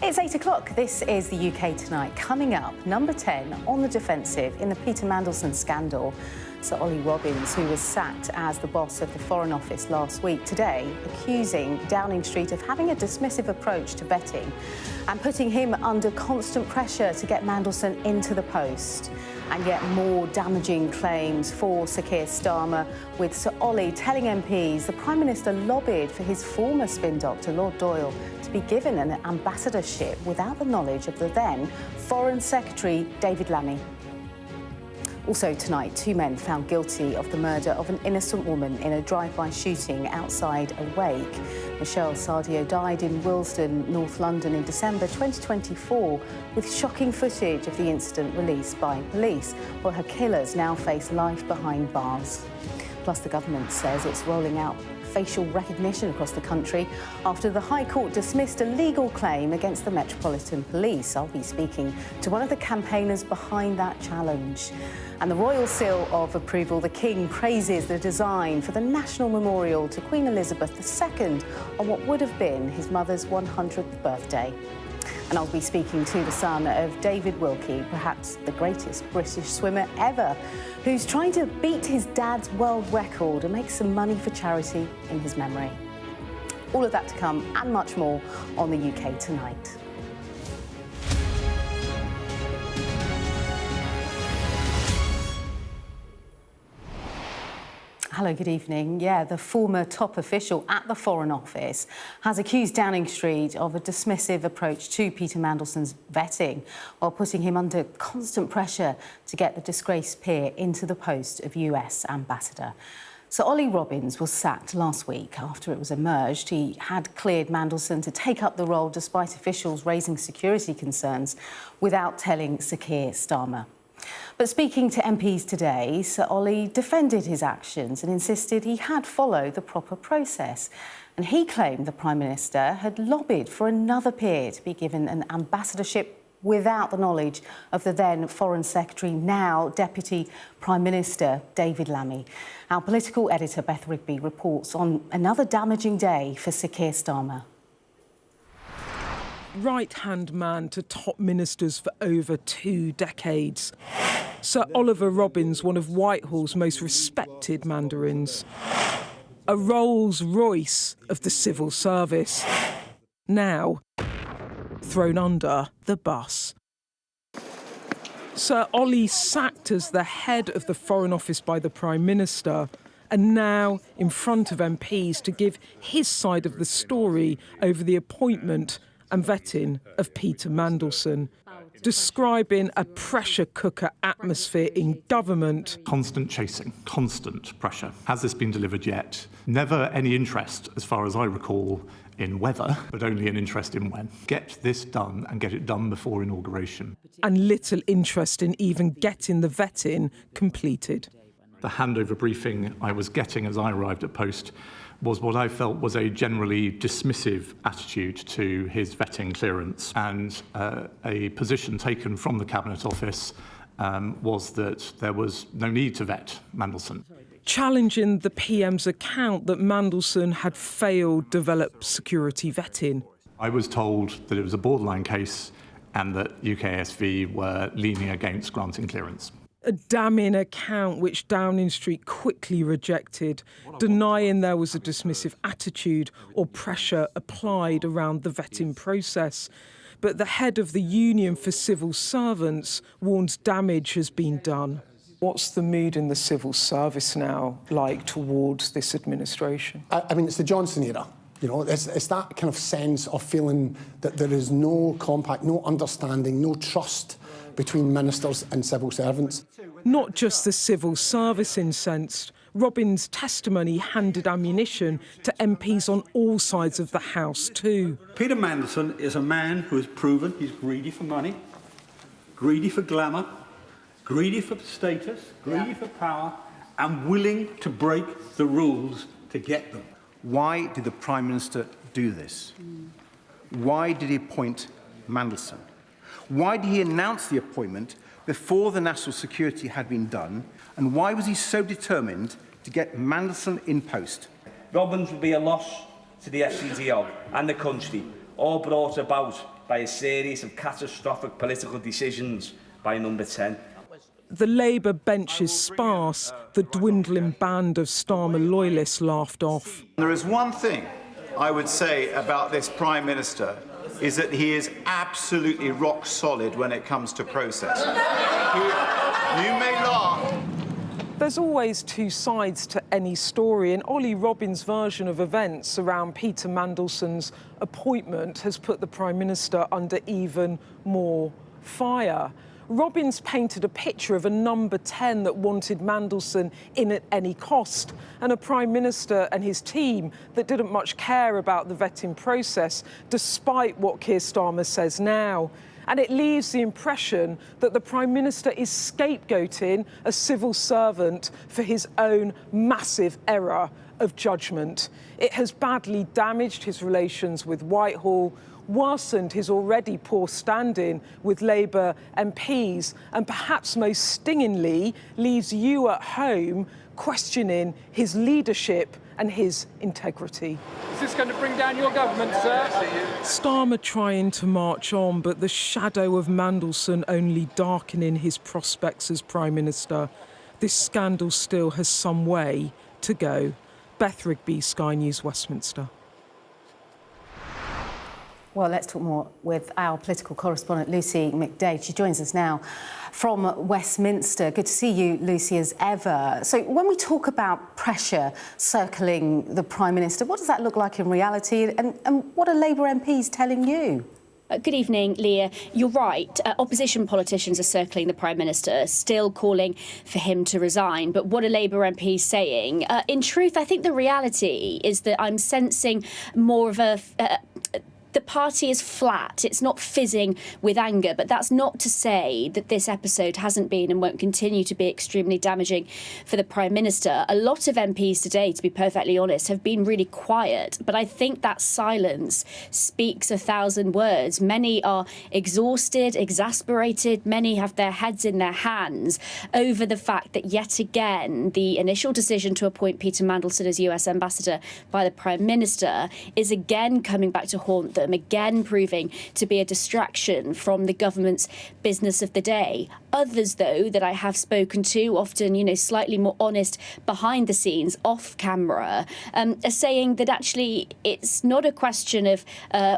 It's 8 o'clock. This is the UK Tonight. Coming up, number 10 on the defensive in the Peter Mandelson scandal. Sir Ollie Robbins, who was sacked as the boss of the Foreign Office last week, today accusing Downing Street of having a dismissive approach to vetting and putting him under constant pressure to get Mandelson into the post. And yet more damaging claims for Sir Keir Starmer, with Sir Ollie telling MPs the Prime Minister lobbied for his former spin doctor, Lord Doyle, to be given an ambassadorship without the knowledge of the then Foreign Secretary, David Lammy. Also tonight, 2 men found guilty of the murder of an innocent woman in a drive-by shooting outside a wake. Michelle Sardio died in Willesden, North London in December 2024, with shocking footage of the incident released by police, while her killers now face life behind bars. Plus, the government says it's rolling out facial recognition across the country after the High Court dismissed a legal claim against the Metropolitan Police. I'll be speaking to one of the campaigners behind that challenge. And the Royal Seal of Approval, the King praises the design for the National Memorial to Queen Elizabeth II on what would have been his mother's 100th birthday. And I'll be speaking to the son of David Wilkie, perhaps the greatest British swimmer ever, who's trying to beat his dad's world record and make some money for charity in his memory. All of that to come and much more on the UK Tonight. Hello, good evening. Yeah, the former top official at the Foreign Office has accused Downing Street of a dismissive approach to Peter Mandelson's vetting, while putting him under constant pressure to get the disgraced peer into the post of US ambassador. Sir Ollie Robbins was sacked last week after it was emerged he had cleared Mandelson to take up the role despite officials raising security concerns without telling Sir Keir Starmer. But speaking to MPs today, Sir Ollie defended his actions and insisted he had followed the proper process. And he claimed the Prime Minister had lobbied for another peer to be given an ambassadorship without the knowledge of the then Foreign Secretary, now Deputy Prime Minister, David Lammy. Our political editor, Beth Rigby, reports on another damaging day for Sir Keir Starmer. Right-hand man to top ministers for over 2 decades. Sir Oliver Robbins, one of Whitehall's most respected mandarins. A Rolls-Royce of the civil service. Now thrown under the bus. Sir Ollie sacked as the head of the Foreign Office by the Prime Minister, and now in front of MPs to give his side of the story over the appointment and vetting of Peter Mandelson, describing a pressure cooker atmosphere in government. Constant chasing, constant pressure. Has this been delivered yet? Never any interest, as far as I recall, in whether, but only an interest in when. Get this done and get it done before inauguration. And little interest in even getting the vetting completed. The handover briefing I was getting as I arrived at post was what I felt was a generally dismissive attitude to his vetting clearance, and a position taken from the Cabinet Office was that there was no need to vet Mandelson. Challenging the PM's account that Mandelson had failed develop security vetting. I was told that it was a borderline case and that UKSV were leaning against granting clearance. A damning account which Downing Street quickly rejected, denying there was a dismissive attitude or pressure applied around the vetting process. But the head of the Union for Civil Servants warns damage has been done. What's the mood in the civil service now like towards this administration? I mean, it's the Johnson era. You know, it's that kind of sense of feeling that there is no compact, no understanding, no trust between ministers and civil servants. Not just the civil service incensed. Robbins' testimony handed ammunition to MPs on all sides of the House too. Peter Mandelson is a man who has proven he's greedy for money, greedy for glamour, greedy for status, greedy for power, and willing to break the rules to get them. Why did the Prime Minister do this? Why did he appoint Mandelson? Why did he announce the appointment before the national security had been done? And why was he so determined to get Mandelson in post? Robbins would be a loss to the SCDO and the country, all brought about by a series of catastrophic political decisions by Number 10. The Labour bench is sparse. The dwindling band of Starmer loyalists laughed off. There is one thing I would say about this Prime Minister, is that he is absolutely rock solid when it comes to process. You may laugh. There's always two sides to any story, and Ollie Robbins' version of events around Peter Mandelson's appointment has put the Prime Minister under even more fire. Robbins painted a picture of a number 10 that wanted Mandelson in at any cost, and a Prime Minister and his team that didn't much care about the vetting process, despite what Keir Starmer says now. And it leaves the impression that the Prime Minister is scapegoating a civil servant for his own massive error of judgment. It has badly damaged his relations with Whitehall, worsened his already poor standing with Labour MPs, and perhaps most stingingly leaves you at home questioning his leadership and his integrity. Is this going to bring down your government, sir? Starmer trying to march on, but the shadow of Mandelson only darkening his prospects as Prime Minister. This scandal still has some way to go. Beth Rigby, Sky News, Westminster. Well, let's talk more with our political correspondent, Lucy McDade. She joins us now from Westminster. Good to see you, Lucy, as ever. So when we talk about pressure circling the Prime Minister, what does that look like in reality, and what are Labour MPs telling you? Good evening, Leah. You're right. Opposition politicians are circling the Prime Minister, still calling for him to resign. But what are Labour MPs saying? In truth, I think the reality is that I'm sensing more of a... the party is flat. It's not fizzing with anger, but that's not to say that this episode hasn't been and won't continue to be extremely damaging for the Prime Minister. A lot of MPs today, to be perfectly honest, have been really quiet, but I think that silence speaks 1,000 words. Many are exhausted, exasperated, many have their heads in their hands over the fact that yet again the initial decision to appoint Peter Mandelson as US Ambassador by the Prime Minister is again coming back to haunt them, again proving to be a distraction from the government's business of the day. Others, though, that I have spoken to, often, slightly more honest behind the scenes, off camera, are saying that actually it's not a question of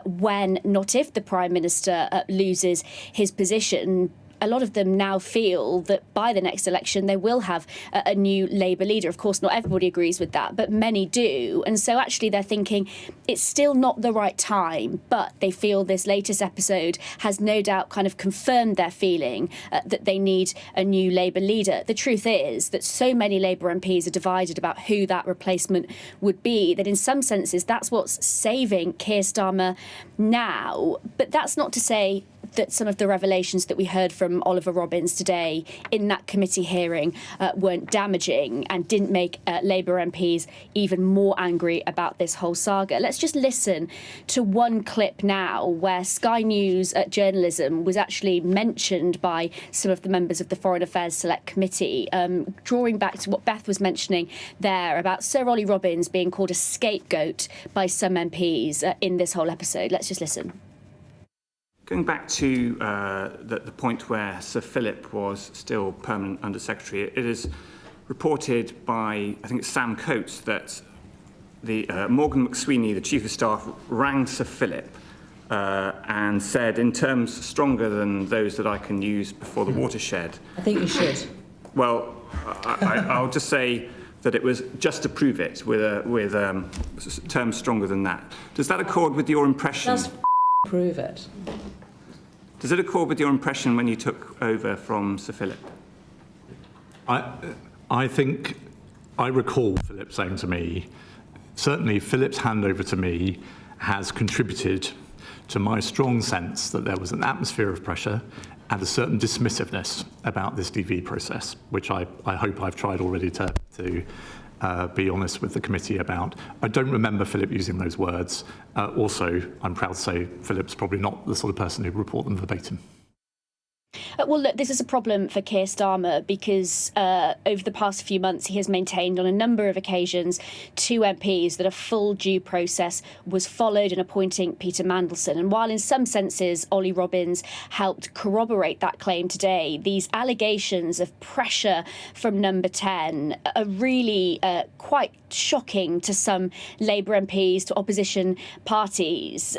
when, not if, the Prime Minister loses his position. A lot of them now feel that by the next election they will have a new Labour leader. Of course, not everybody agrees with that, but many do. And so actually they're thinking it's still not the right time, but they feel this latest episode has no doubt kind of confirmed their feeling that they need a new Labour leader. The truth is that so many Labour MPs are divided about who that replacement would be, that in some senses that's what's saving Keir Starmer now. But that's not to say that some of the revelations that we heard from Oliver Robbins today in that committee hearing weren't damaging and didn't make Labour MPs even more angry about this whole saga. Let's just listen to one clip now where Sky News journalism was actually mentioned by some of the members of the Foreign Affairs Select Committee, drawing back to what Beth was mentioning there about Sir Ollie Robbins being called a scapegoat by some MPs in this whole episode. Let's just listen. Going back to the point where Sir Philip was still permanent Under-Secretary, it is reported by, I think it's Sam Coates, that Morgan McSweeney, the Chief of Staff, rang Sir Philip and said, in terms stronger than those that I can use before the watershed. I think you should. Well, I'll just say that it was just to prove it with terms stronger than that. Does that accord with your impression? Just prove it. Does it accord with your impression when you took over from Sir Philip? I think I recall Philip saying to me, certainly Philip's handover to me has contributed to my strong sense that there was an atmosphere of pressure and a certain dismissiveness about this DV process, which I hope I've tried already to be honest with the committee about. I don't remember Philip using those words. Also, I'm proud to say Philip's probably not the sort of person who'd report them verbatim. Well, look, this is a problem for Keir Starmer because over the past few months he has maintained on a number of occasions to MPs that a full due process was followed in appointing Peter Mandelson. And while in some senses Ollie Robbins helped corroborate that claim today, these allegations of pressure from Number 10 are really quite shocking to some Labour MPs, to opposition parties.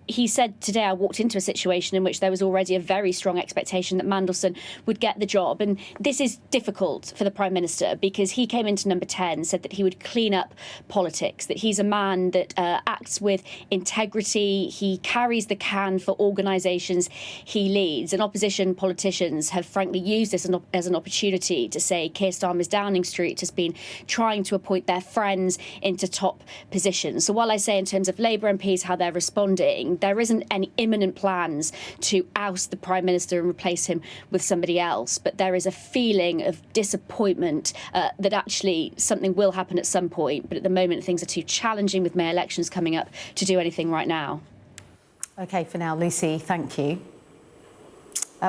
He said today, I walked into a situation in which there was already a very strong expectation that Mandelson would get the job. And this is difficult for the Prime Minister because he came into Number 10, said that he would clean up politics, that he's a man that acts with integrity. He carries the can for organisations he leads. And opposition politicians have frankly used this as an opportunity to say Keir Starmer's Downing Street has been trying to appoint their friends into top positions. So while I say in terms of Labour MPs how they're responding, there isn't any imminent plans to oust the Prime Minister and replace him with somebody else, but there is a feeling of disappointment that actually something will happen at some point, but at the moment things are too challenging with May elections coming up to do anything right now. OK, for now, Lucy, thank you.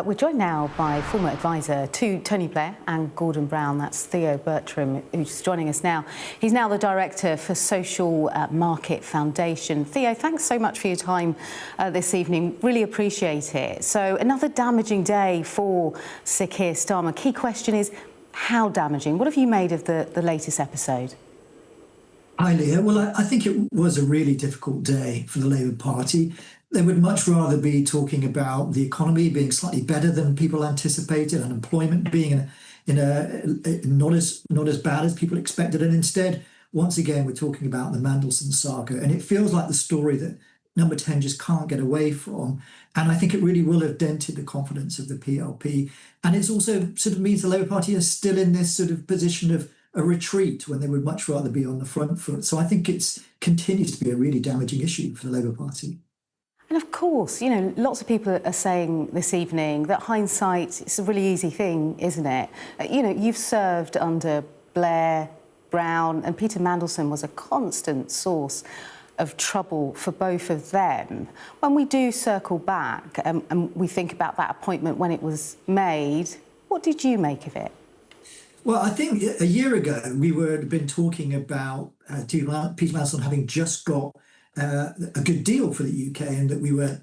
We're joined now by former advisor to Tony Blair and Gordon Brown. That's Theo Bertram, who's joining us now. He's now the Director for Social Market Foundation. Theo, thanks so much for your time this evening. Really appreciate it. So another damaging day for Sir Keir Starmer. Key question is, how damaging? What have you made of the latest episode? Hi, Leah. Well, I think it was a really difficult day for the Labour Party. They would much rather be talking about the economy being slightly better than people anticipated, unemployment being not as bad as people expected, and instead, once again, we're talking about the Mandelson saga, and it feels like the story that Number 10 just can't get away from, and I think it really will have dented the confidence of the PLP, and it's also sort of means the Labour Party is still in this sort of position of a retreat when they would much rather be on the front foot. So I think it continues to be a really damaging issue for the Labour Party. And of course, you know, lots of people are saying this evening that hindsight is a really easy thing, isn't it? You know, you've served under Blair, Brown, and Peter Mandelson was a constant source of trouble for both of them. When we do circle back and we think about that appointment when it was made, what did you make of it? Well, I think a year ago we had been talking about Peter Mandelson having just got a good deal for the UK, and that we were,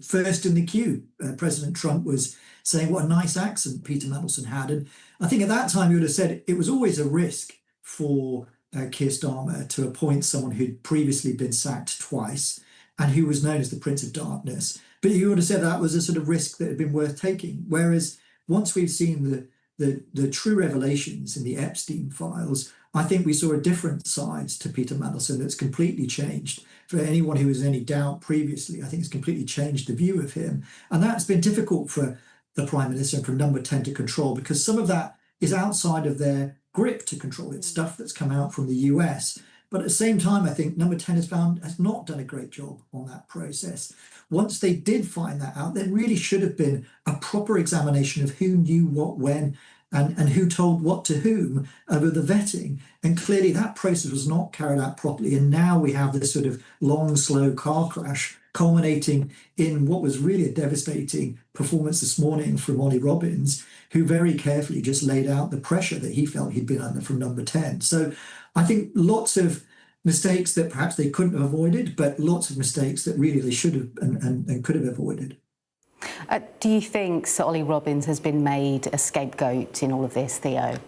first in the queue. President Trump was saying what a nice accent Peter Mandelson had, and I think at that time you would have said it was always a risk for Keir Starmer to appoint someone who'd previously been sacked twice and who was known as the Prince of Darkness. But you would have said that was a sort of risk that had been worth taking. Whereas once we've seen the true revelations in the Epstein files, I think we saw a different side to Peter Mandelson that's completely changed. For anyone who was in any doubt previously, I think it's completely changed the view of him. And that's been difficult for the Prime Minister and for Number 10 to control, because some of that is outside of their grip to control. It's stuff that's come out from the US. But at the same time, I think Number 10 has not done a great job on that process. Once they did find that out, there really should have been a proper examination of who knew what when and who told what to whom over the vetting. And clearly that process was not carried out properly. And now we have this sort of long, slow car crash culminating in what was really a devastating performance this morning from Ollie Robbins, who very carefully just laid out the pressure that he felt he'd been under from Number 10. So I think lots of mistakes that perhaps they couldn't have avoided, but lots of mistakes that really they should have and could have avoided. Do you think Sir Ollie Robbins has been made a scapegoat in all of this, Theo?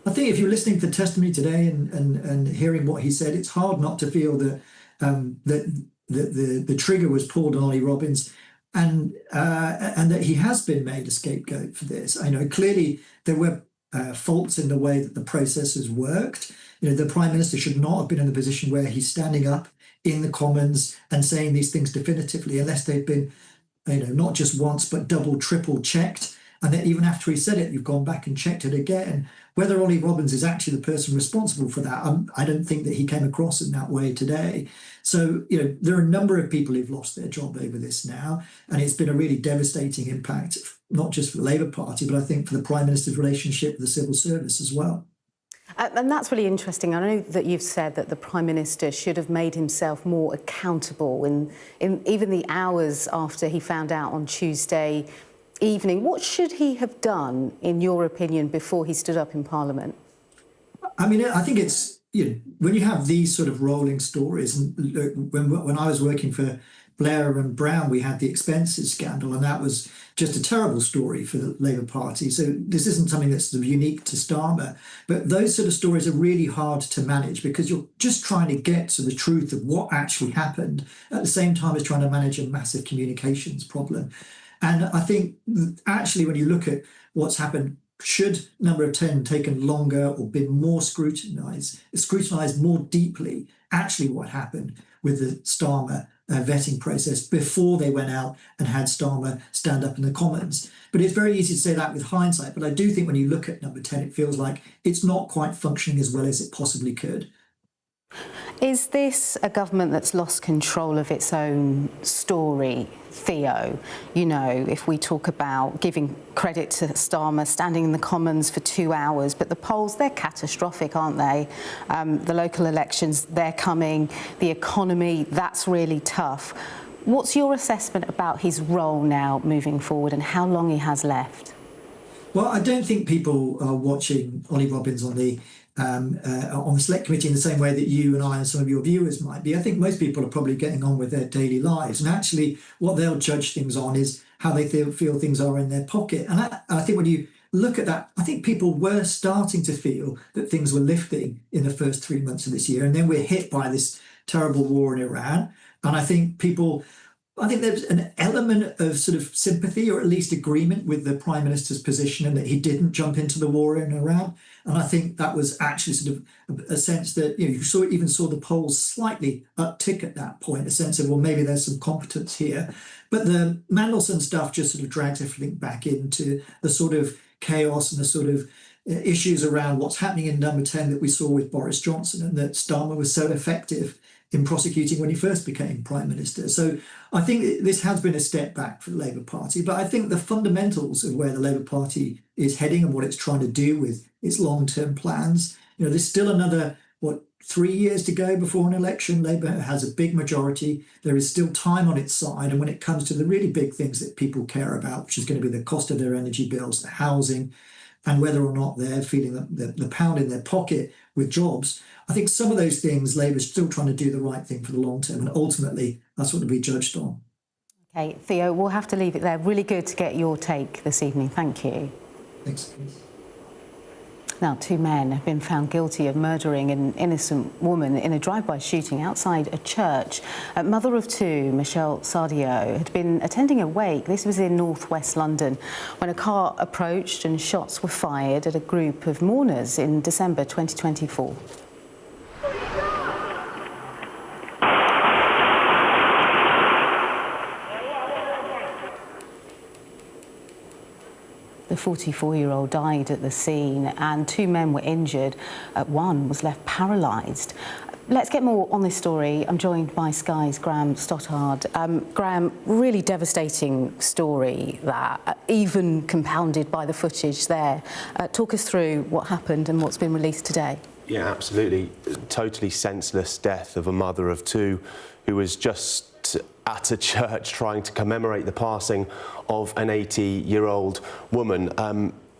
I think if you're listening to the testimony today and hearing what he said, it's hard not to feel that the trigger was pulled on Ollie Robbins, and that he has been made a scapegoat for this. I know clearly there were faults in the way that the process has worked. The Prime Minister should not have been in the position where he's standing up in the Commons and saying these things definitively, unless they've been, not just once, but double, triple checked. And then even after he said it, you've gone back and checked it again. Whether Ollie Robbins is actually the person responsible for that, I don't think that he came across in that way today. So, there are a number of people who've lost their job over this now. And it's been a really devastating impact, not just for the Labour Party, but I think for the Prime Minister's relationship with the civil service as well. And that's really interesting. I know that you've said that the Prime Minister should have made himself more accountable in even the hours after he found out on Tuesday evening. What should he have done, in your opinion, before he stood up in Parliament? I mean, I think it's, when you have these sort of rolling stories, and when I was working for Blair and Brown, we had the expenses scandal, and that was just a terrible story for the Labour Party. So this isn't something that's sort of unique to Starmer, but those sort of stories are really hard to manage because you're just trying to get to the truth of what actually happened at the same time as trying to manage a massive communications problem. And I think actually when you look at what's happened, should number 10 taken longer or been more scrutinised more deeply, actually what happened with the Starmer vetting process before they went out and had Starmer stand up in the Commons. But it's very easy to say that with hindsight. But I do think when you look at number 10, it feels like it's not quite functioning as well as it possibly could. Is this a government that's lost control of its own story, Theo? You know, if we talk about giving credit to Starmer standing in the Commons for 2 hours, but the polls, they're catastrophic, aren't they? The local elections, they're coming. The economy, that's really tough. What's your assessment about his role now moving forward and how long he has left? Well, I don't think people are watching Ollie Robbins on the select committee in the same way that you and I and some of your viewers might be. I think most people are probably getting on with their daily lives, and actually what they'll judge things on is how they feel things are in their pocket. And I think when you look at that, I think people were starting to feel that things were lifting in the first 3 months of this year, and then we're hit by this terrible war in Iran. And I think there's an element of sort of sympathy or at least agreement with the Prime Minister's position and that he didn't jump into the war in Iran. And I think that was actually sort of a sense that, you even saw the polls slightly uptick at that point, a sense of, well, maybe there's some competence here. But the Mandelson stuff just sort of drags everything back into the sort of chaos and the sort of issues around what's happening in number 10 that we saw with Boris Johnson, and that Starmer was so effective in prosecuting when he first became Prime Minister. So I think this has been a step back for the Labour Party, but I think the fundamentals of where the Labour Party is heading and what it's trying to do with its long-term plans, there's still another, 3 years to go before an election. Labour has a big majority. There is still time on its side. And when it comes to the really big things that people care about, which is going to be the cost of their energy bills, the housing, and whether or not they're feeling the pound in their pocket with jobs, I think some of those things Labour's still trying to do the right thing for the long term, and ultimately that's what will be judged on. OK, Theo, we'll have to leave it there. Really good to get your take this evening. Thank you. Thanks. Now, 2 men have been found guilty of murdering an innocent woman in a drive-by shooting outside a church. Mother of 2, Michelle Sadio, had been attending a wake. This was in northwest London when a car approached and shots were fired at a group of mourners in December 2024. The 44-year-old died at the scene and 2 men were injured. One was left paralysed. Let's get more on this story. I'm joined by Sky's Graham Stothard. Graham, really devastating story that, even compounded by the footage there. Talk us through what happened and what's been released today. Yeah, absolutely. Totally senseless death of a mother of 2 who was just at a church trying to commemorate the passing of an 80-year-old woman.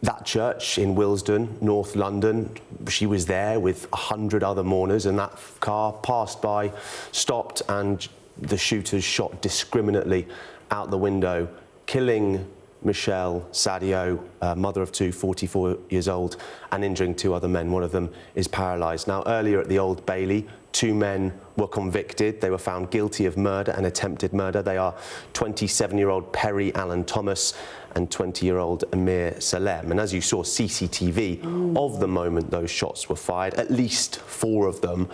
That church in Willesden, North London, she was there with 100 other mourners, and that car passed by, stopped, and the shooters shot discriminately out the window, killing Michelle Sadio, mother of 2, 44 years old, and injuring 2 other men. One of them is paralysed. Now, earlier at the Old Bailey, 2 men were convicted. They were found guilty of murder and attempted murder. They are 27-year-old Perry Allen Thomas and 20-year-old Amir Salem. And as you saw, CCTV of the moment those shots were fired, at least 4 of them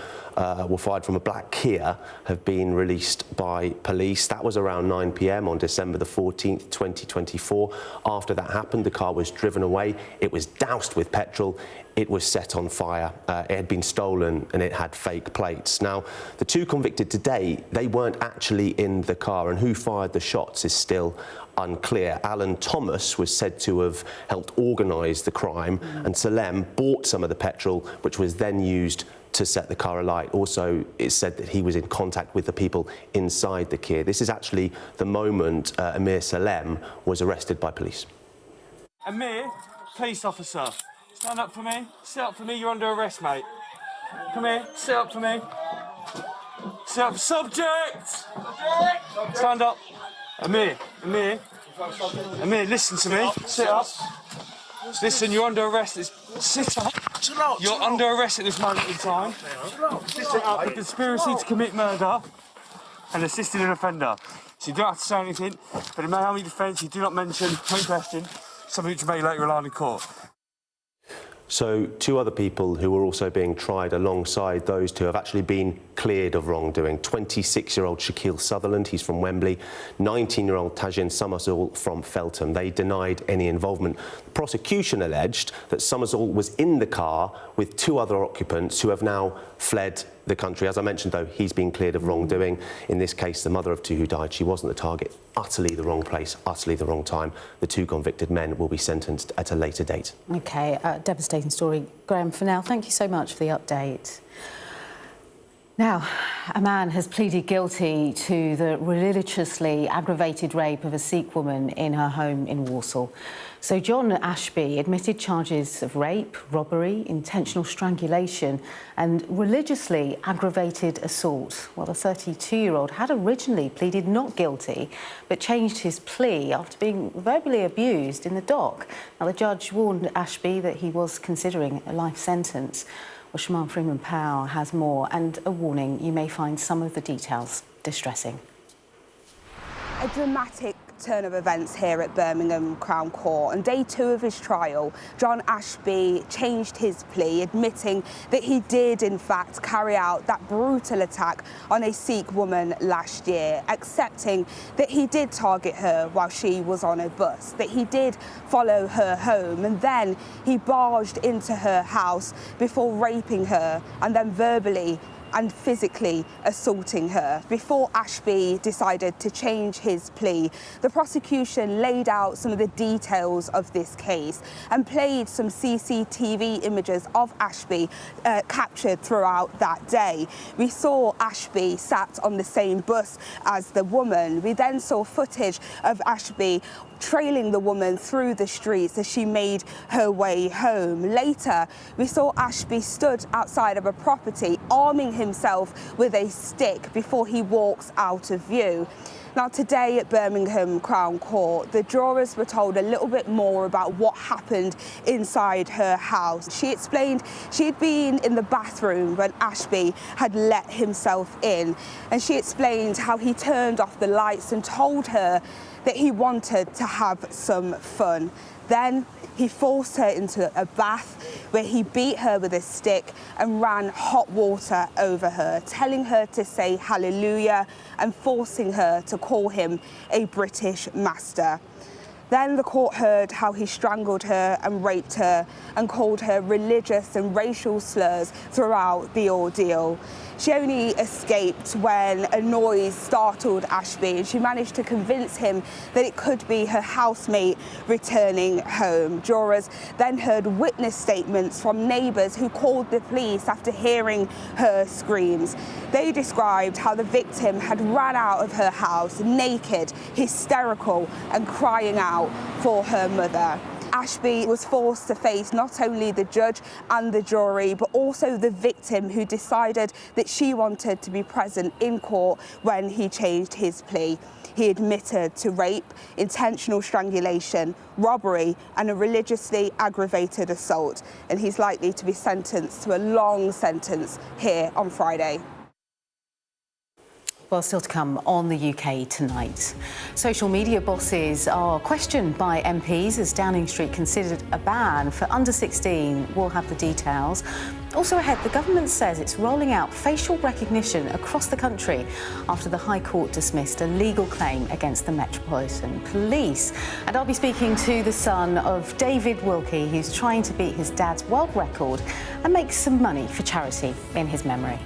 were fired from a black Kia, have been released by police. That was around 9 p.m. on December the 14th, 2024. After that happened, the car was driven away. It was doused with petrol. It was set on fire. It had been stolen and it had fake plates. Now, the 2 convicted today, they weren't actually in the car, and who fired the shots is still unclear. Alan Thomas was said to have helped organise the crime, and Salem bought some of the petrol, which was then used to set the car alight. Also, it's said that he was in contact with the people inside the Kia. This is actually the moment Amir Salem was arrested by police. Amir, police officer, stand up for me. Sit up for me, you're under arrest, mate. Come here, sit up for me. Sit up, subject! Stand up. Amir, listen to me. Sit up. Listen, you're under arrest. Sit up. You're under arrest at this moment in time. Sit up for conspiracy to commit murder and assisting an offender. So you don't have to say anything, but in my army defence, you do not mention, when questioned, something which you may later rely on in court. So 2 other people who were also being tried alongside those 2 have actually been cleared of wrongdoing. 26-year-old Shaquille Sutherland, he's from Wembley, 19-year-old Tajin Summersall from Feltham. They denied any involvement. The prosecution alleged that Summersall was in the car with 2 other occupants who have now fled the country. As I mentioned, though, he's been cleared of wrongdoing. In this case, the mother of 2 who died, she wasn't the target. Utterly the wrong place, utterly the wrong time. The 2 convicted men will be sentenced at a later date. OK, devastating story. Graham, for now, thank you so much for the update. Now, a man has pleaded guilty to the religiously aggravated rape of a Sikh woman in her home in Walsall. So John Ashby admitted charges of rape, robbery, intentional strangulation and religiously aggravated assault. Well, the 32-year-old had originally pleaded not guilty, but changed his plea after being verbally abused in the dock. Now, the judge warned Ashby that he was considering a life sentence. Well, Shaman Freeman-Powell has more, and a warning: you may find some of the details distressing. A dramatic turn of events here at Birmingham Crown Court. On day 2 of his trial, John Ashby changed his plea, admitting that he did in fact carry out that brutal attack on a Sikh woman last year, accepting that he did target her while she was on a bus, that he did follow her home, and then he barged into her house before raping her and then verbally and physically assaulting her. Before Ashby decided to change his plea, the prosecution laid out some of the details of this case and played some CCTV images of Ashby captured throughout that day. We saw Ashby sat on the same bus as the woman. We then saw footage of Ashby trailing the woman through the streets as she made her way home. Later, we saw Ashby stood outside of a property, arming himself with a stick before he walks out of view. Now, today at Birmingham Crown Court, the jurors were told a little bit more about what happened inside her house. She explained she'd been in the bathroom when Ashby had let himself in, and she explained how he turned off the lights and told her that he wanted to have some fun. Then he forced her into a bath where he beat her with a stick and ran hot water over her, telling her to say hallelujah and forcing her to call him a British master. Then the court heard how he strangled her and raped her and called her religious and racial slurs throughout the ordeal. She only escaped when a noise startled Ashby, and she managed to convince him that it could be her housemate returning home. Jurors then heard witness statements from neighbours who called the police after hearing her screams. They described how the victim had ran out of her house naked, hysterical and crying out for her mother. Ashby was forced to face not only the judge and the jury, but also the victim, who decided that she wanted to be present in court when he changed his plea. He admitted to rape, intentional strangulation, robbery and a religiously aggravated assault, and he's likely to be sentenced to a long sentence here on Friday. Well, still to come on the UK tonight. Social media bosses are questioned by MPs as Downing Street considered a ban for under 16. We'll have the details. Also ahead, the government says it's rolling out facial recognition across the country after the High Court dismissed a legal claim against the Metropolitan Police. And I'll be speaking to the son of David Wilkie, who's trying to beat his dad's world record and make some money for charity in his memory.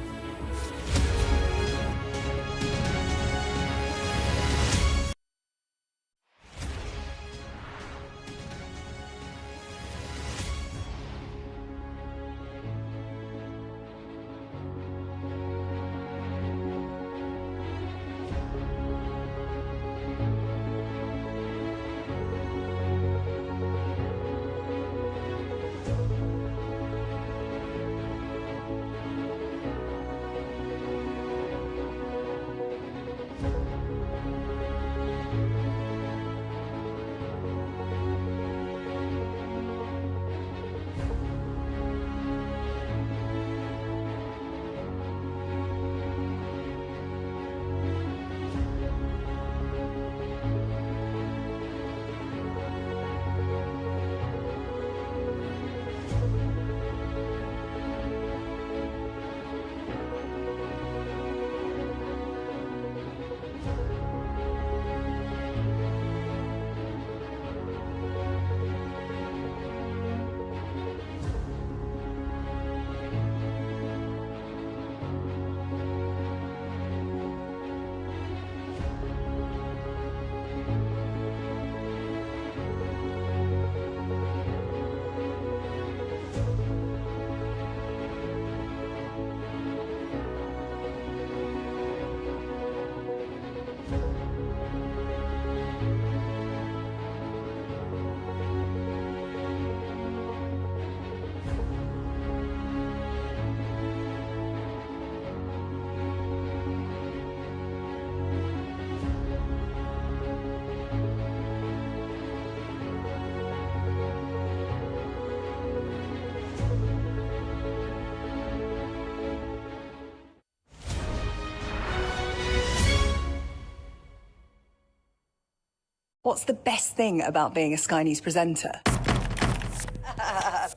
What's the best thing about being a Sky News presenter?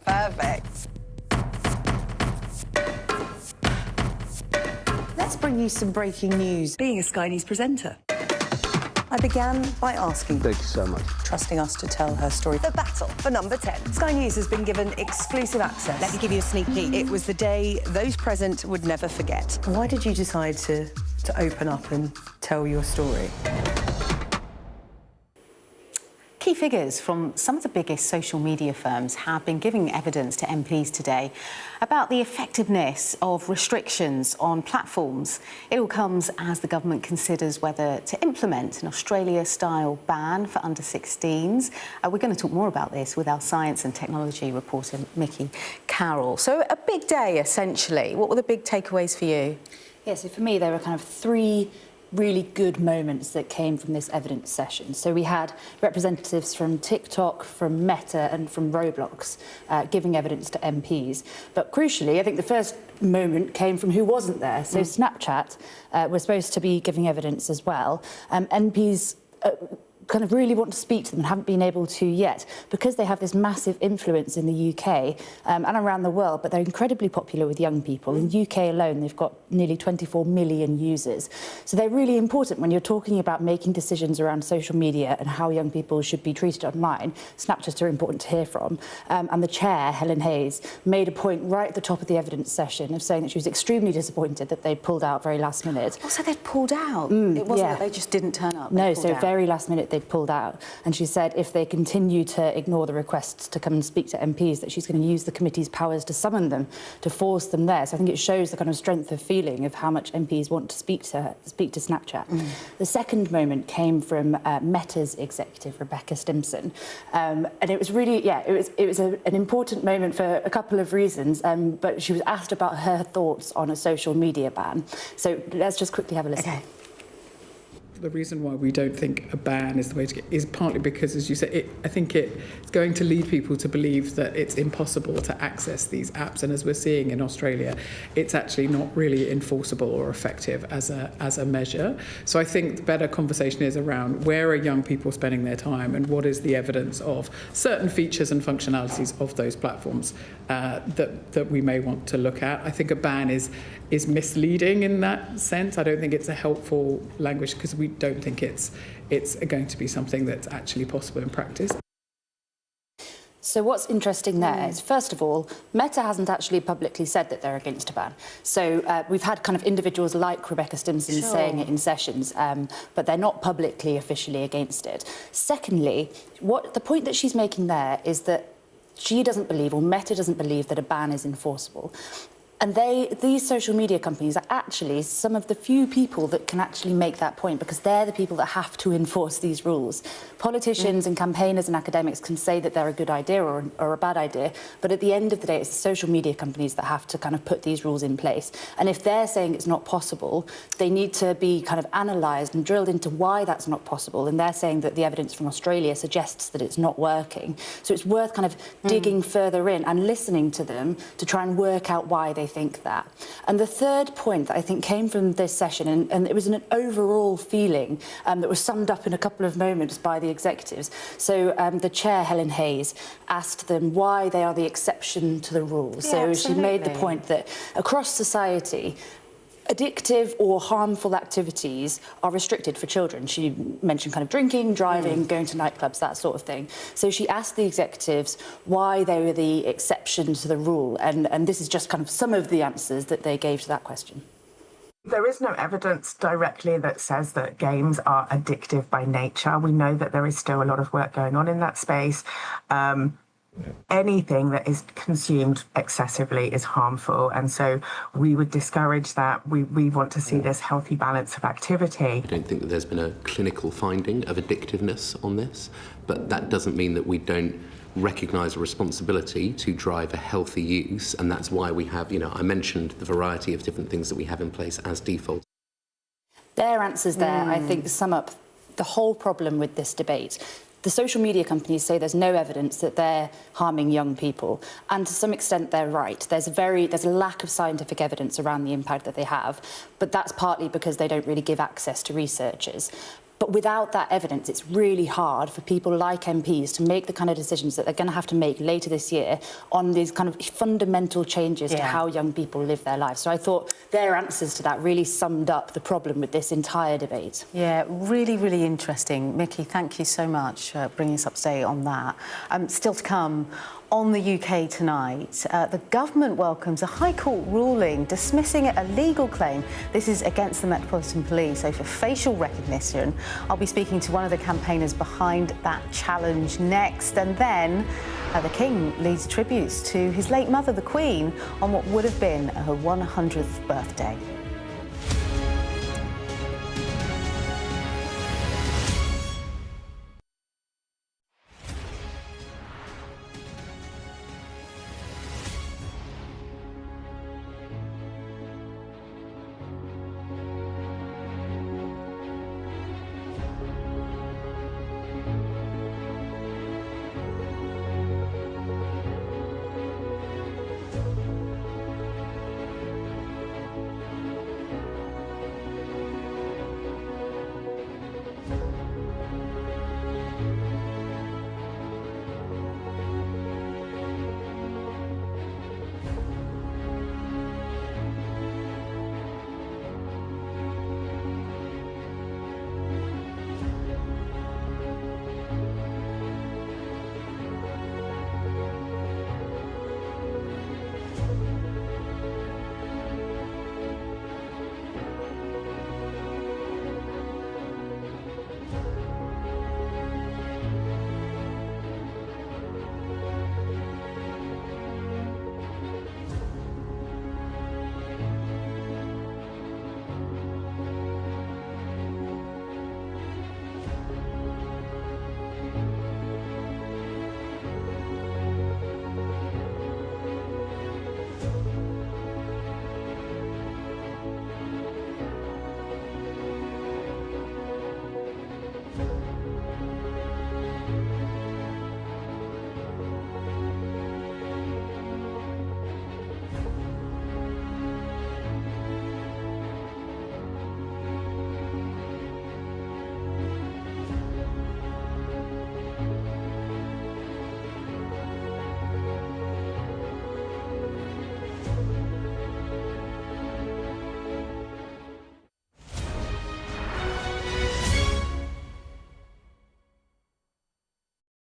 Perfect. Let's bring you some breaking news. Being a Sky News presenter. I began by asking... Thank you so much. ...trusting us to tell her story. The battle for number 10. Sky News has been given exclusive access. Let me give you a sneak peek. It was the day those present would never forget. Why did you decide to open up and tell your story? Key figures from some of the biggest social media firms have been giving evidence to MPs today about the effectiveness of restrictions on platforms. It all comes as the government considers whether to implement an Australia-style ban for under-16s. We're going to talk more about this with our science and technology reporter, Mickey Carroll. So a big day, essentially. What were the big takeaways for you? Yeah, so for me, there were kind of three really good moments that came from this evidence session. So we had representatives from TikTok, from Meta and from Roblox giving evidence to MPs. But crucially, I think the first moment came from who wasn't there. So Snapchat was supposed to be giving evidence as well. MPs kind of really want to speak to them and haven't been able to yet because they have this massive influence in the UK and around the world, but they're incredibly popular with young people. In the UK alone, they've got nearly 24 million users. So they're really important when you're talking about making decisions around social media and how young people should be treated online. Snapchats are important to hear from. And the chair, Helen Hayes, made a point right at the top of the evidence session of saying that she was extremely disappointed that they pulled out very last minute. Oh, so they'd pulled out? It wasn't that they just didn't turn up? No, so very last minute they pulled out, and she said if they continue to ignore the requests to come and speak to MPs, that she's going to use the committee's powers to summon them, to force them there. So I think it shows the kind of strength of feeling of how much MPs want to speak to Snapchat. The second moment came from Meta's executive, Rebecca Stimson, and it was really, it was an important moment for a couple of reasons, but she was asked about her thoughts on a social media ban. So let's just quickly have a listen. Okay. The reason why we don't think a ban is the way to get is partly because, as you say, I think it's going to lead people to believe that it's impossible to access these apps, and as we're seeing in Australia, it's actually not really enforceable or effective as a measure. So I think the better conversation is around where are young people spending their time and what is the evidence of certain features and functionalities of those platforms that we may want to look at. I think a ban is misleading in that sense. I don't think it's a helpful language because we don't think it's going to be something that's actually possible in practice. So what's interesting there is, first of all, Meta hasn't actually publicly said that they're against a ban. So we've had kind of individuals like Rebecca Stimson saying it in sessions, but they're not publicly, officially against it. Secondly, the point that she's making there is that she doesn't believe, or Meta doesn't believe, that a ban is enforceable. And these social media companies are actually some of the few people that can actually make that point, because they're the people that have to enforce these rules. Politicians and campaigners and academics can say that they're a good idea or a bad idea, but at the end of the day, it's the social media companies that have to kind of put these rules in place. And if they're saying it's not possible, they need to be kind of analysed and drilled into why that's not possible. And they're saying that the evidence from Australia suggests that it's not working. So it's worth kind of digging further in and listening to them to try and work out why they think that. And the third point that I think came from this session, and it was an overall feeling that was summed up in a couple of moments by the executives. So the chair, Helen Hayes, asked them why they are the exception to the rule. So she made the point that across society, addictive or harmful activities are restricted for children. She mentioned kind of drinking, driving, going to nightclubs, that sort of thing. So she asked the executives why they were the exception to the rule, and this is just kind of some of the answers that they gave to that question. There is no evidence directly that says that games are addictive by nature. We know that there is still a lot of work going on in that space. Anything that is consumed excessively is harmful, and so we would discourage that. We want to see this healthy balance of activity. I don't think that there's been a clinical finding of addictiveness on this, but that doesn't mean that we don't recognise a responsibility to drive a healthy use, and that's why we have, I mentioned the variety of different things that we have in place as default. Their answers there, I think, sum up the whole problem with this debate. The social media companies say there's no evidence that they're harming young people, and to some extent they're right. There's a lack of scientific evidence around the impact that they have, but that's partly because they don't really give access to researchers. But without that evidence, it's really hard for people like MPs to make the kind of decisions that they're going to have to make later this year on these kind of fundamental changes to how young people live their lives. So I thought their answers to that really summed up the problem with this entire debate. Yeah, really, really interesting. Mickey, thank you so much for bringing us up to date on that. Still to come on the UK tonight, the government welcomes a High Court ruling dismissing a legal claim. This is against the Metropolitan Police over facial recognition. I'll be speaking to one of the campaigners behind that challenge next. And then the King leads tributes to his late mother, the Queen, on what would have been her 100th birthday.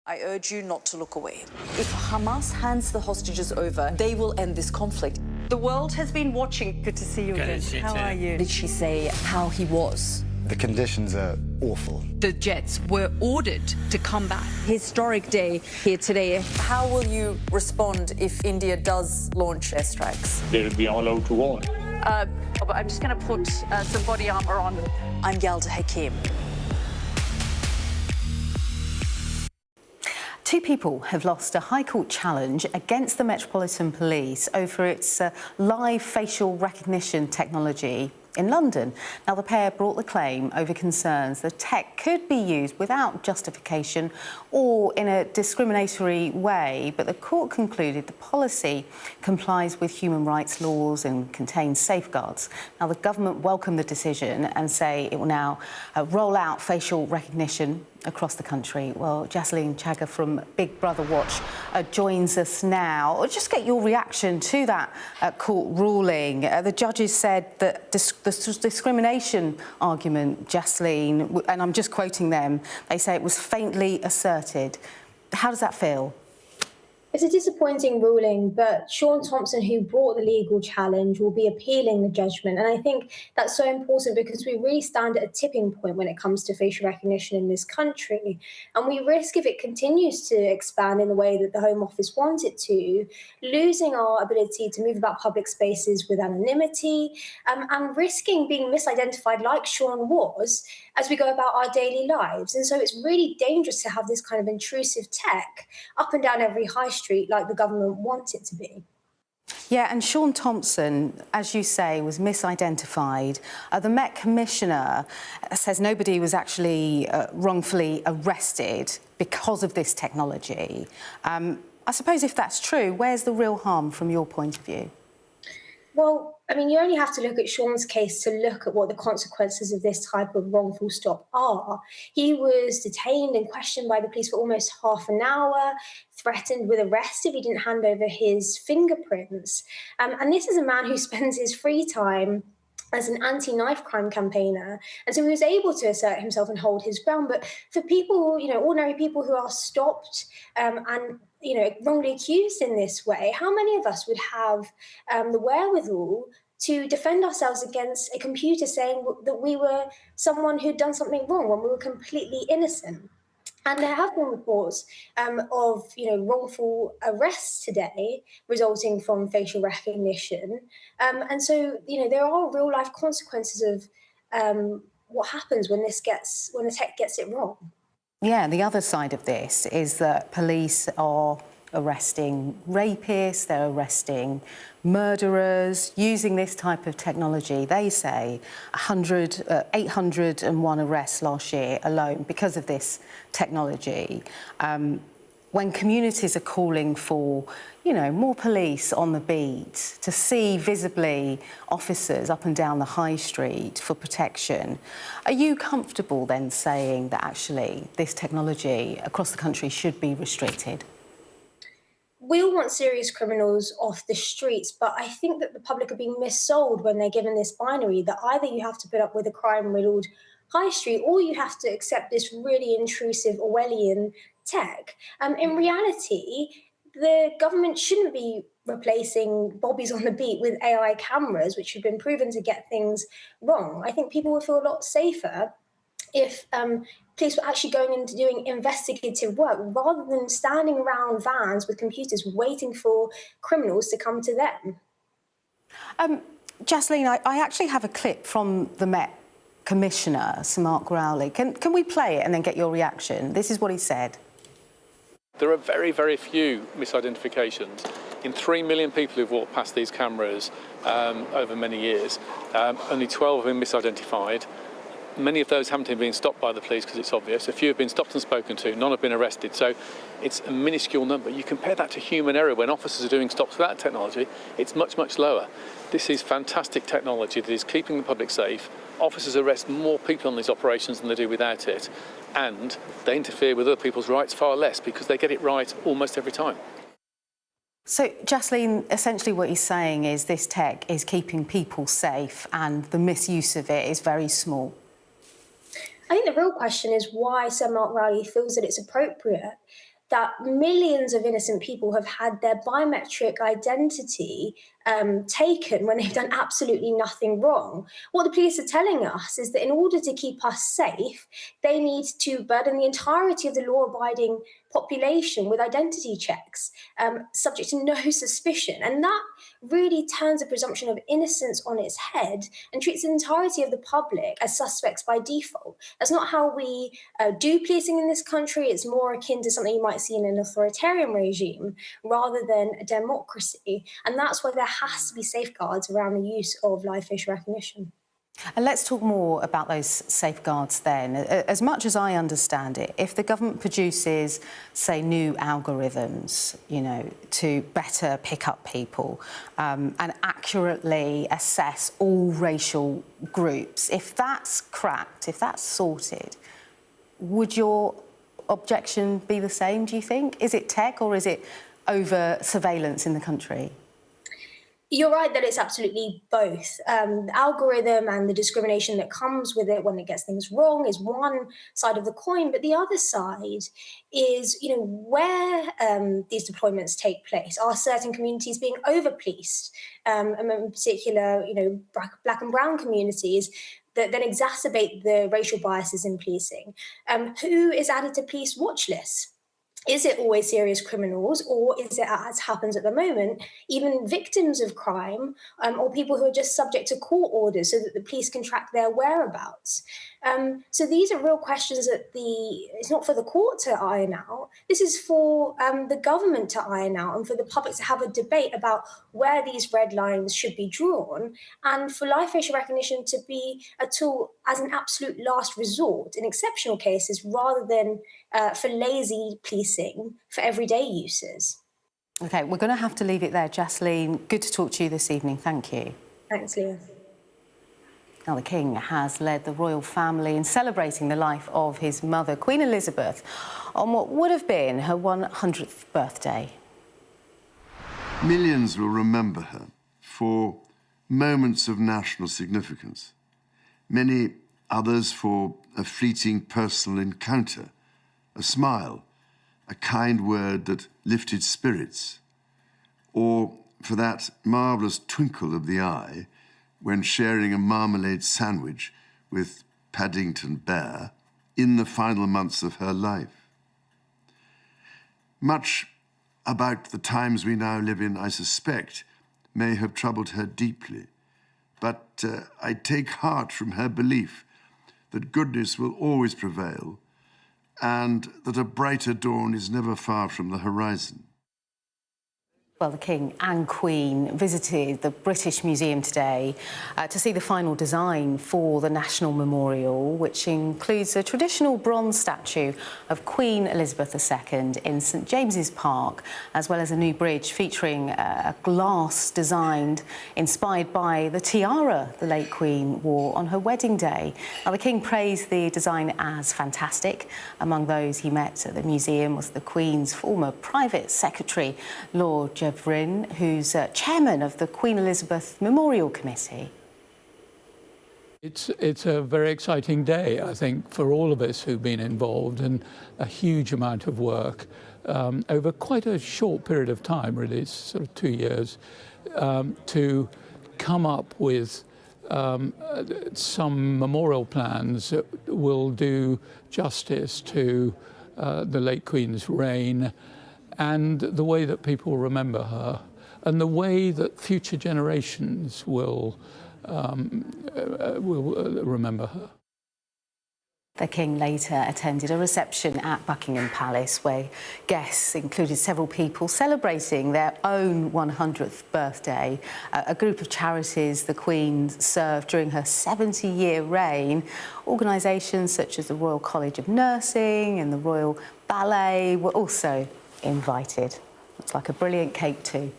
I urge you not to look away. If Hamas hands the hostages over, they will end this conflict. The world has been watching. Good to see you again. How are you? Did she say how he was? The conditions are awful. The jets were ordered to come back. Historic day here today. How will you respond if India does launch airstrikes? They'll be all out to war. I'm just going to put some body armor on. I'm Yalda Hakim. Two people have lost a High Court challenge against the Metropolitan Police over its live facial recognition technology in London. Now, the pair brought the claim over concerns the tech could be used without justification or in a discriminatory way, but the court concluded the policy complies with human rights laws and contains safeguards. Now, the government welcomed the decision and say it will now roll out facial recognition across the country. Well, Jaslene Chagger from Big Brother Watch joins us now. I'll just get your reaction to that court ruling. The judges said that the discrimination argument, Jaslene, and I'm just quoting them, they say it was faintly asserted. How does that feel? It's a disappointing ruling, but Sean Thompson, who brought the legal challenge, will be appealing the judgment. And I think that's so important because we really stand at a tipping point when it comes to facial recognition in this country. And we risk, if it continues to expand in the way that the Home Office wants it to, losing our ability to move about public spaces with anonymity and risking being misidentified like Sean was as we go about our daily lives. And so it's really dangerous to have this kind of intrusive tech up and down every high street like the government wants it to be. Yeah, and Sean Thompson, as you say, was misidentified. The Met Commissioner says nobody was actually wrongfully arrested because of this technology. I suppose if that's true, where's the real harm from your point of view? Well, I mean, you only have to look at Sean's case to look at what the consequences of this type of wrongful stop are. He was detained and questioned by the police for almost half an hour, threatened with arrest if he didn't hand over his fingerprints. And this is a man who spends his free time as an anti-knife crime campaigner. And so he was able to assert himself and hold his ground. But for people, ordinary people who are stopped and wrongly accused in this way, how many of us would have the wherewithal to defend ourselves against a computer saying that we were someone who'd done something wrong when we were completely innocent? And there have been reports of wrongful arrests today resulting from facial recognition, and so there are real life consequences of what happens when the tech gets it wrong. Yeah, the other side of this is that police are arresting rapists, they're arresting murderers using this type of technology. They say 801 arrests last year alone because of this technology. When communities are calling for, more police on the beat, to see visibly officers up and down the high street for protection, are you comfortable then saying that actually this technology across the country should be restricted? We all want serious criminals off the streets, but I think that the public are being missold when they're given this binary that either you have to put up with a crime-riddled high street or you have to accept this really intrusive Orwellian tech. In reality, the government shouldn't be replacing bobbies on the beat with AI cameras, which have been proven to get things wrong. I think people would feel a lot safer if police were actually going into doing investigative work rather than standing around vans with computers waiting for criminals to come to them. Jaslene, I actually have a clip from the Met Commissioner, Sir Mark Rowley. Can we play it and then get your reaction? This is what he said. There are very, very few misidentifications. In 3 million people who've walked past these cameras over many years, only 12 have been misidentified. Many of those haven't even been stopped by the police because it's obvious. A few have been stopped and spoken to, none have been arrested. So it's a minuscule number. You compare that to human error when officers are doing stops without technology, it's much, much lower. This is fantastic technology that is keeping the public safe. Officers arrest more people on these operations than they do without it. And they interfere with other people's rights far less because they get it right almost every time. So, Jaslene, essentially what he's saying is this tech is keeping people safe and the misuse of it is very small. I think the real question is why Sir Mark Rowley feels that it's appropriate that millions of innocent people have had their biometric identity taken when they've done absolutely nothing wrong. What the police are telling us is that in order to keep us safe, they need to burden the entirety of the law-abiding population with identity checks, subject to no suspicion. And that really turns a presumption of innocence on its head and treats the entirety of the public as suspects by default. That's not how we do policing in this country. It's more akin to something you might see in an authoritarian regime rather than a democracy. And that's why there has to be safeguards around the use of live facial recognition. And let's talk more about those safeguards then. As much as I understand it, if the government produces, say, new algorithms, to better pick up people and accurately assess all racial groups, if that's cracked, if that's sorted, would your objection be the same, do you think? Is it tech or is it over surveillance in the country? You're right that it's absolutely both. The algorithm and the discrimination that comes with it when it gets things wrong is one side of the coin, but the other side is, where these deployments take place. Are certain communities being over-policed? And in particular, black and brown communities that then exacerbate the racial biases in policing. Who is added to police watch lists? Is it always serious criminals, or is it, as happens at the moment, even victims of crime or people who are just subject to court orders so that the police can track their whereabouts? So these are real questions that it's not for the court to iron out. This is for the government to iron out and for the public to have a debate about where these red lines should be drawn, and for live facial recognition to be a tool as an absolute last resort in exceptional cases rather than for lazy policing for everyday uses. OK, we're going to have to leave it there. Jaslene, good to talk to you this evening. Thank you. Thanks, Leah. Now, the King has led the royal family in celebrating the life of his mother, Queen Elizabeth, on what would have been her 100th birthday. Millions will remember her for moments of national significance. Many others for a fleeting personal encounter, a smile, a kind word that lifted spirits, or for that marvellous twinkle of the eye when sharing a marmalade sandwich with Paddington Bear in the final months of her life. Much about the times we now live in, I suspect, may have troubled her deeply, but I take heart from her belief that goodness will always prevail and that a brighter dawn is never far from the horizon. Well, the King and Queen visited the British Museum today to see the final design for the National Memorial, which includes a traditional bronze statue of Queen Elizabeth II in St James's Park, as well as a new bridge featuring a glass designed, inspired by the tiara the late Queen wore on her wedding day. Now, the King praised the design as fantastic. Among those he met at the museum was the Queen's former private secretary, Lord Jevrin, who's chairman of the Queen Elizabeth Memorial Committee. It's a very exciting day, I think, for all of us who've been involved, and a huge amount of work over quite a short period of time, really, it's sort of 2 years, to come up with some memorial plans that will do justice to the late Queen's reign, and the way that people remember her, and the way that future generations will remember her. The King later attended a reception at Buckingham Palace where guests included several people celebrating their own 100th birthday. A group of charities the Queen served during her 70-year reign. Organisations such as the Royal College of Nursing and the Royal Ballet were also invited. Looks like a brilliant cake too.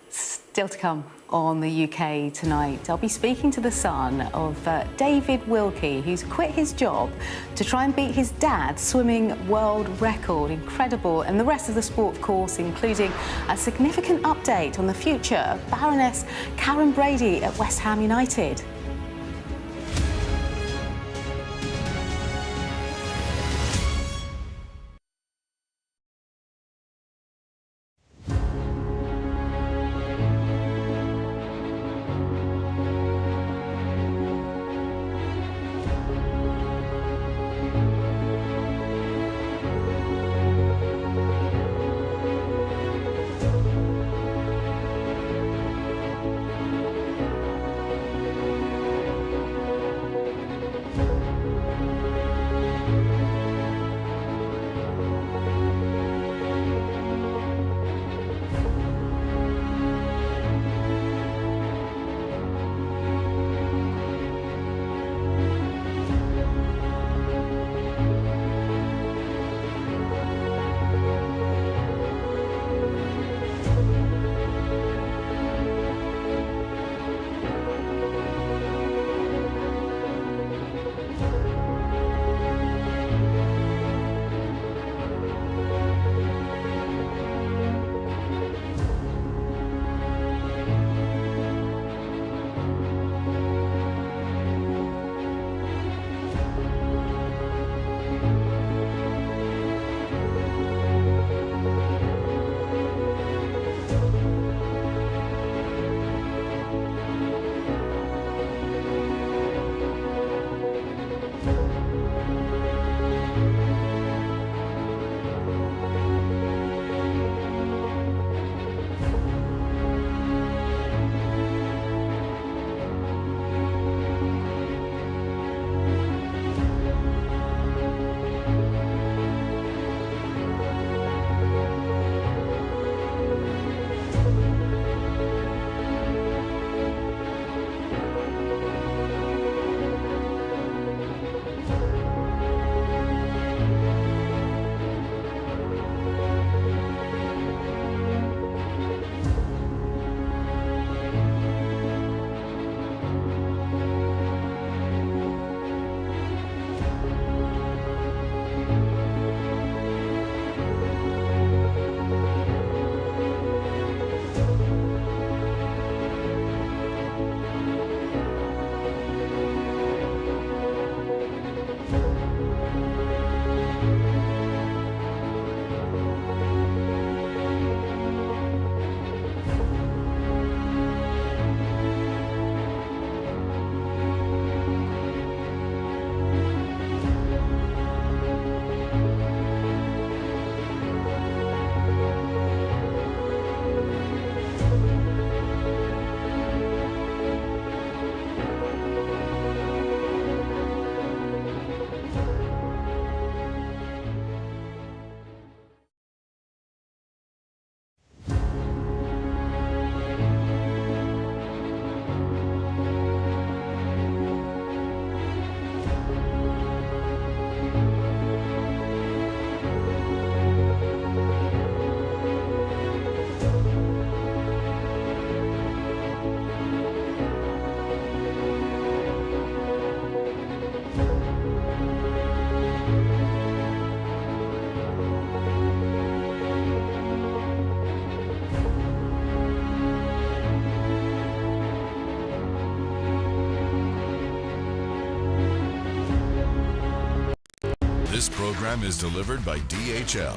Still to come on the UK tonight, I'll be speaking to the son of David Wilkie, who's quit his job to try and beat his dad's swimming world record. Incredible. And the rest of the sport, of course, including a significant update on the future of Baroness Karen Brady at West Ham United. program is delivered by DHL,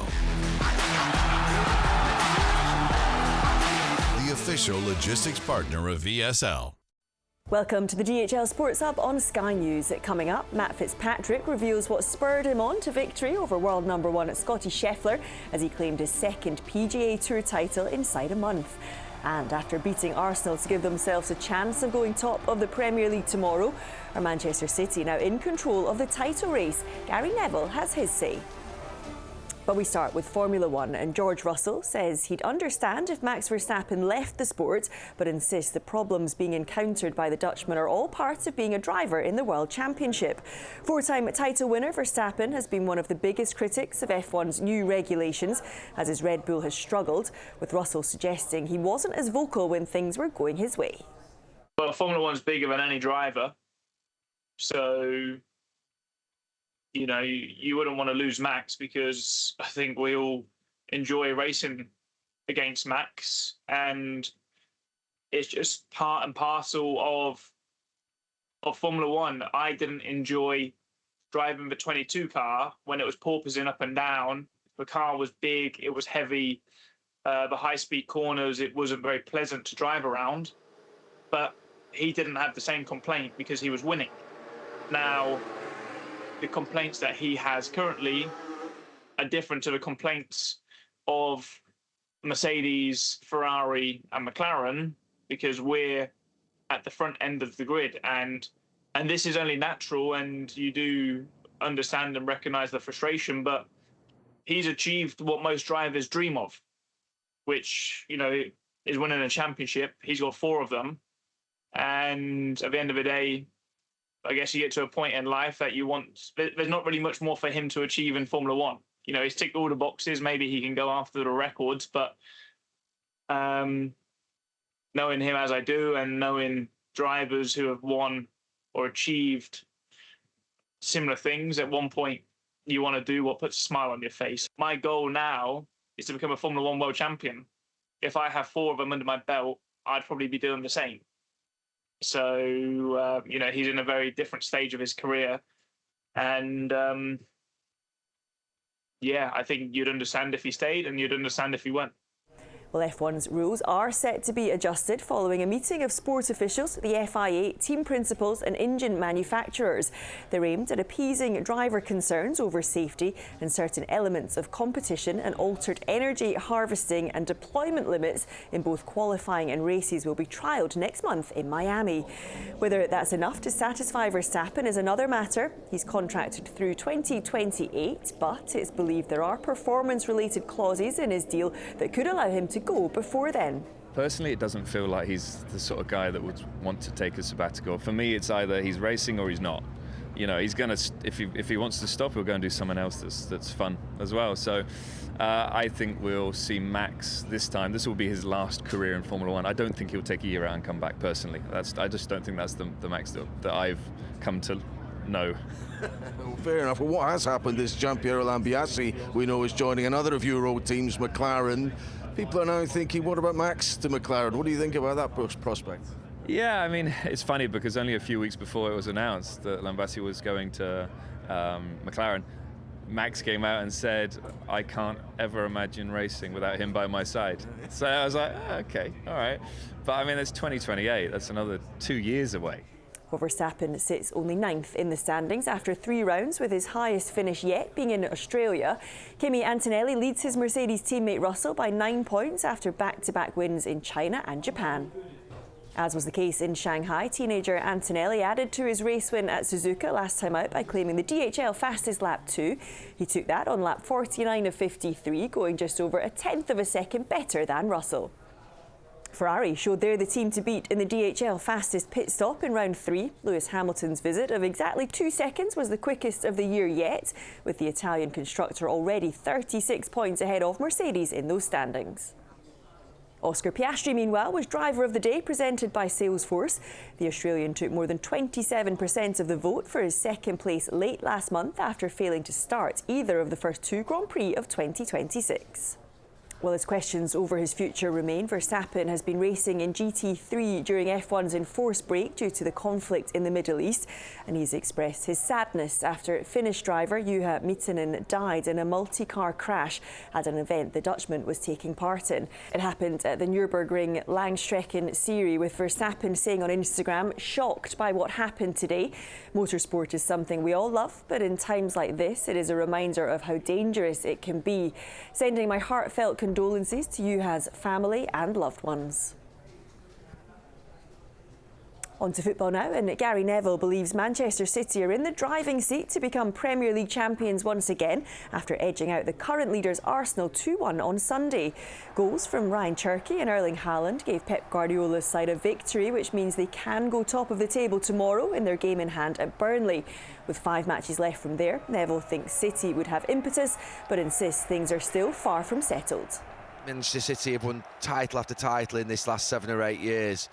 the official logistics partner of VSL. Welcome to the DHL Sports Hub on Sky News. Coming up, Matt Fitzpatrick reveals what spurred him on to victory over world number one Scotty Scheffler as he claimed his second PGA Tour title inside a month. And after beating Arsenal to give themselves a chance of going top of the Premier League tomorrow, are Manchester City now in control of the title race? Gary Neville has his say. But we start with Formula One, and George Russell says he'd understand if Max Verstappen left the sport, but insists the problems being encountered by the Dutchman are all part of being a driver in the World Championship. Four-time title winner Verstappen has been one of the biggest critics of F1's new regulations, as his Red Bull has struggled, with Russell suggesting he wasn't as vocal when things were going his way. Well, Formula One's bigger than any driver, so you know, you wouldn't want to lose Max, because I think we all enjoy racing against Max, and it's just part and parcel of Formula One. I didn't enjoy driving the 22 car when it was porpoising up and down. The car was big, it was heavy, the high-speed corners, it wasn't very pleasant to drive around. But he didn't have the same complaint because he was winning. Now, the complaints that he has currently are different to the complaints of Mercedes, Ferrari and McLaren, because we're at the front end of the grid, and this is only natural, and you do understand and recognize the frustration, but he's achieved what most drivers dream of, which, you know, is winning a championship. He's got 4 of them, and at the end of the day, I guess you get to a point in life that you want, there's not really much more for him to achieve in Formula One. You know, he's ticked all the boxes. Maybe he can go after the records, but knowing him as I do, and knowing drivers who have won or achieved similar things, at one point you want to do what puts a smile on your face. My goal now is to become a Formula One world champion. If I have 4 of them under my belt, I'd probably be doing the same. So, you know, he's in a very different stage of his career. And, yeah, I think you'd understand if he stayed, and you'd understand if he went. Well, F1's rules are set to be adjusted following a meeting of sport officials, the FIA, team principals and engine manufacturers. They're aimed at appeasing driver concerns over safety, and certain elements of competition and altered energy harvesting and deployment limits in both qualifying and races will be trialled next month in Miami. Whether that's enough to satisfy Verstappen is another matter. He's contracted through 2028, but it's believed there are performance-related clauses in his deal that could allow him to go before then. Personally, it doesn't feel like he's the sort of guy that would want to take a sabbatical. For me, it's either he's racing or he's not. You know, he's gonna, if he wants to stop, he'll go and do something else that's fun as well. So I think we'll see Max this time. This will be his last career in Formula One. I don't think he'll take a year out and come back personally. I just don't think that's the Max that I've come to know. Well, fair enough. Well, what has happened is Gianpiero Lambiase, we know, is joining another of your road teams, McLaren. People are now thinking, what about Max to McLaren? What do you think about that prospect? Yeah, I mean, it's funny because only a few weeks before it was announced that Lambiase was going to McLaren, Max came out and said, I can't ever imagine racing without him by my side. So I was like, oh, okay, all right. But I mean, it's 2028. That's another 2 years away. Well, Verstappen sits only 9th in the standings after 3 rounds, with his highest finish yet being in Australia. Kimi Antonelli leads his Mercedes teammate Russell by 9 points after back-to-back wins in China and Japan. As was the case in Shanghai, teenager Antonelli added to his race win at Suzuka last time out by claiming the DHL fastest lap 2. He took that on lap 49 of 53, going just over a tenth of a second better than Russell. Ferrari showed they're the team to beat in the DHL fastest pit stop in round 3. Lewis Hamilton's visit of exactly 2 seconds was the quickest of the year yet, with the Italian constructor already 36 points ahead of Mercedes in those standings. Oscar Piastri, meanwhile, was driver of the day, presented by Salesforce. The Australian took more than 27% of the vote for his second place late last month after failing to start either of the first 2 Grand Prix of 2026. Well, as questions over his future remain, Verstappen has been racing in GT3 during F1's enforced break due to the conflict in the Middle East, and he's expressed his sadness after Finnish driver Juha Miettinen died in a multi-car crash at an event the Dutchman was taking part in. It happened at the Nürburgring Langstrecken Series, with Verstappen saying on Instagram, "Shocked by what happened today. Motorsport is something we all love, but in times like this, it is a reminder of how dangerous it can be. Sending my heartfelt condolences to Juha's family and loved ones." On to football now, and Gary Neville believes Manchester City are in the driving seat to become Premier League champions once again after edging out the current leaders Arsenal 2-1 on Sunday. Goals from Ryan Cherky and Erling Haaland gave Pep Guardiola's side a victory, which means they can go top of the table tomorrow in their game in hand at Burnley. With 5 matches left from there, Neville thinks City would have impetus, but insists things are still far from settled. Manchester City have won title after title in this last 7 or 8 years,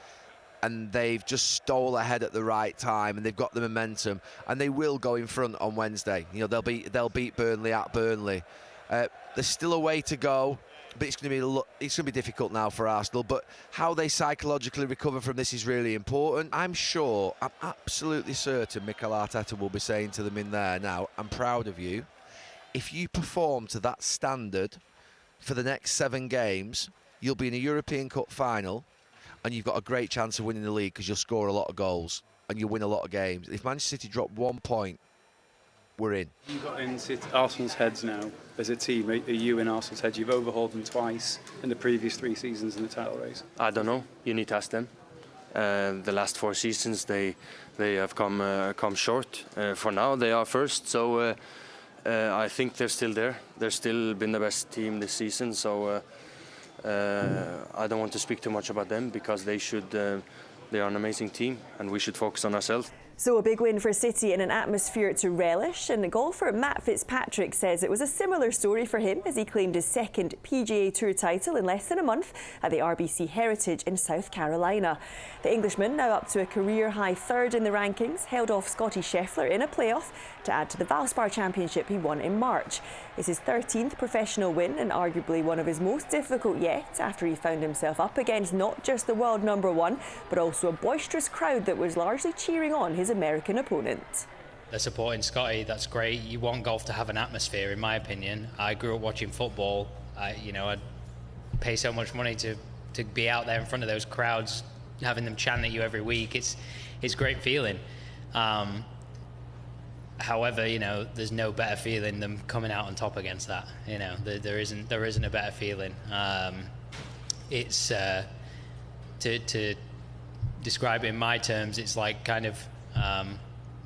and they've just stole ahead at the right time, and they've got the momentum, and they will go in front on Wednesday. You know, they'll beat Burnley at Burnley. There's still a way to go, but it's going to be difficult now for Arsenal. But how they psychologically recover from this is really important. I'm absolutely certain Mikel Arteta will be saying to them in there now, "I'm proud of you. If you perform to that standard for the next 7 games, you'll be in a European Cup final, and you've got a great chance of winning the league because you'll score a lot of goals and you'll win a lot of games. If Manchester City drop 1 point, we're in." You've got in Arsenal's heads now as a team. Are you in Arsenal's heads? You've overhauled them twice in the previous 3 seasons in the title race. I don't know. You need to ask them. The last 4 seasons they have come short. For now they are first, so I think they're still there. They're still been the best team this season, so I don't want to speak too much about them because they are an amazing team and we should focus on ourselves. So a big win for City in an atmosphere to relish, and golfer Matt Fitzpatrick says it was a similar story for him as he claimed his 2nd PGA Tour title in less than a month at the RBC Heritage in South Carolina. The Englishman, now up to a career-high 3rd in the rankings, held off Scotty Scheffler in a playoff to add to the Valspar Championship he won in March. It's his 13th professional win and arguably one of his most difficult yet, after he found himself up against not just the world #1 but also a boisterous crowd that was largely cheering on his American opponent. They're supporting Scotty, that's great. You want golf to have an atmosphere, in my opinion. I grew up watching football. I'd pay so much money to be out there in front of those crowds, having them chant at you every week. It's a great feeling. However, there's no better feeling than coming out on top against that. There isn't a better feeling. It's to describe it in my terms, it's like kind of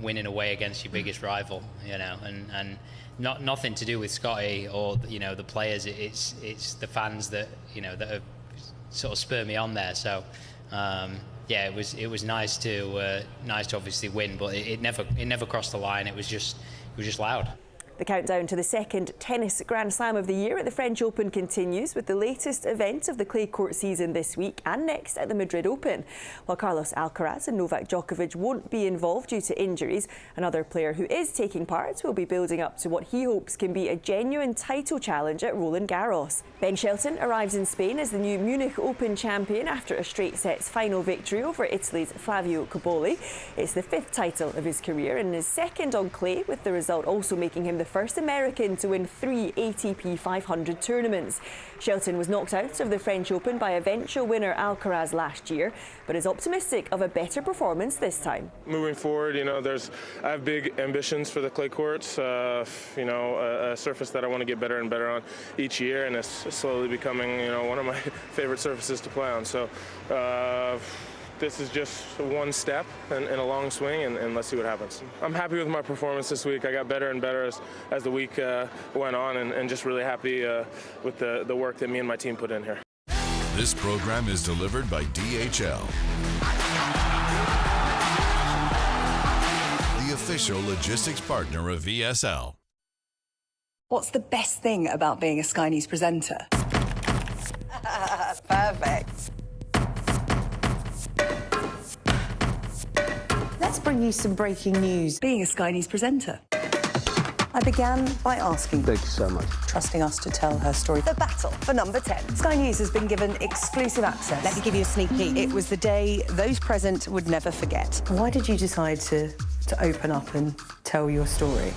winning away against your biggest rival, and nothing to do with Scotty or the players. It's the fans that that have sort of spurred me on there. So yeah, it was nice to obviously win, but it never crossed the line. It was just loud. The countdown to the 2nd tennis Grand Slam of the year at the French Open continues, with the latest event of the clay court season this week and next at the Madrid Open. While Carlos Alcaraz and Novak Djokovic won't be involved due to injuries, another player who is taking part will be building up to what he hopes can be a genuine title challenge at Roland Garros. Ben Shelton arrives in Spain as the new Munich Open champion after a straight sets final victory over Italy's Flavio Cobolli. It's the 5th title of his career and his 2nd on clay, with the result also making him the first American to win 3 ATP 500 tournaments. Shelton was knocked out of the French Open by eventual winner Alcaraz last year, but is optimistic of a better performance this time. Moving forward, I have big ambitions for the clay courts. A surface that I want to get better and better on each year, and it's slowly becoming, one of my favorite surfaces to play on. So this is just one step in a long swing, and let's see what happens. I'm happy with my performance this week. I got better and better as the week went on, and just really happy with the work that me and my team put in here. This program is delivered by DHL, the official logistics partner of VSL. What's the best thing about being a Sky News presenter? Perfect. Let's bring you some breaking news. Being a Sky News presenter. I began by asking, thank you so much, trusting us to tell her story. The battle for number 10. Sky News has been given exclusive access. Let me give you a sneak peek. It was the day those present would never forget. Why did you decide to open up and tell your story?